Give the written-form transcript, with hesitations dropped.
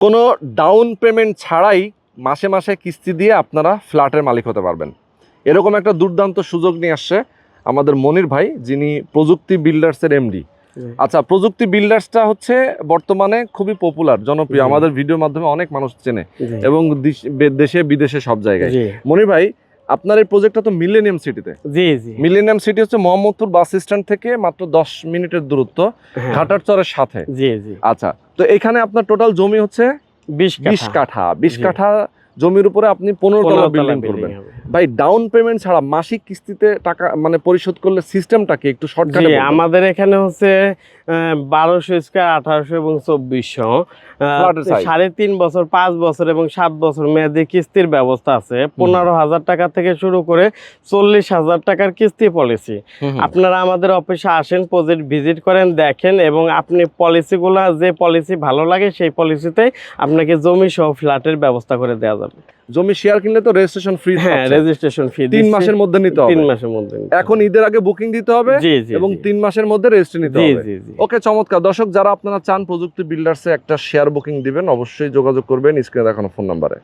কোনো down payment ছাড়াই মাসে মাসে কিস্তি দিয়ে আপনারা ফ্ল্যাটের মালিক হতে পারবেন। এরকম একটা দুর্দান্ত সুযোগ নিয়ে আসছে আমাদের মনির ভাই, যিনি প্রযুক্তি বিল্ডার্সের এমডি। আচ্ছা, প্রযুক্তি বিল্ডার্সটা হচ্ছে বর্তমানে খুবই পপুলার, জনপ্রিয়, আমাদের ভিডিওর মাধ্যমে অনেক মানুষ চেনে এবং দেশে বিদেশে সব জায়গায়। মনির ভাই, আপনার এই প্রজেক্টটা তো মিলেনিয়াম সিটিতে। জি জি, মিলেনিয়াম সিটি হচ্ছে মোহাম্মদপুর বাস স্ট্যান্ড থেকে মাত্র 10 মিনিটের দূরত্ব, ঘাটারচরের সাথে। জি জি। আচ্ছা, তো এখানে আপনার টোটাল জমি হচ্ছে 20 কাঠা। 20 কাঠা জমির উপরে আপনি 15 তলা বিল্ডিং করবেন। ভাই, ডাউন পেমেন্ট ছাড়া মাসিক কিস্তিতে টাকা মানে পরিশোধ করলে সিস্টেমটা কি একটু শর্টকাটে বলবেন? আমাদের এখানে হচ্ছে 1200 স্কয়ার, 1800 এবং 2400, 3.5 বছর, 5 বছর এবং 7 বছর মেয়াদি কিস্তির ব্যবস্থা আছে। 15,000 টাকা থেকে শুরু করে 40,000 টাকার কিস্তি পলিসি। আপনারা আমাদের অফিসে আসেন, প্রজেক্ট ভিজিট করেন, দেখেন এবং আপনি পলিসিগুলো, যে পলিসি ভালো লাগে সেই পলিসিতে আপনাকে জমি সহ ফ্ল্যাটের ব্যবস্থা করে দেওয়া যাবে। জমি শেয়ার কিনলে তো রেজিস্ট্রেশন ফ্রি। হ্যাঁ, রেজিস্ট্রেশন ফি 3 মাসের মধ্যে নিতে হবে। 3 মাসের মধ্যে। এখন ঈদের আগে বুকিং দিতে হবে এবং 3 মাসের মধ্যে রেজিস্ট্রি নিতে হবে। ওকে, চমৎকার। দর্শক, যারা আপনারা চান প্রযুক্তি বিল্ডার্সে একটা শেয়ার বুকিং দিবেন, অবশ্যই যোগাযোগ করবেন স্ক্রিনে দেখানো ফোন নাম্বারে।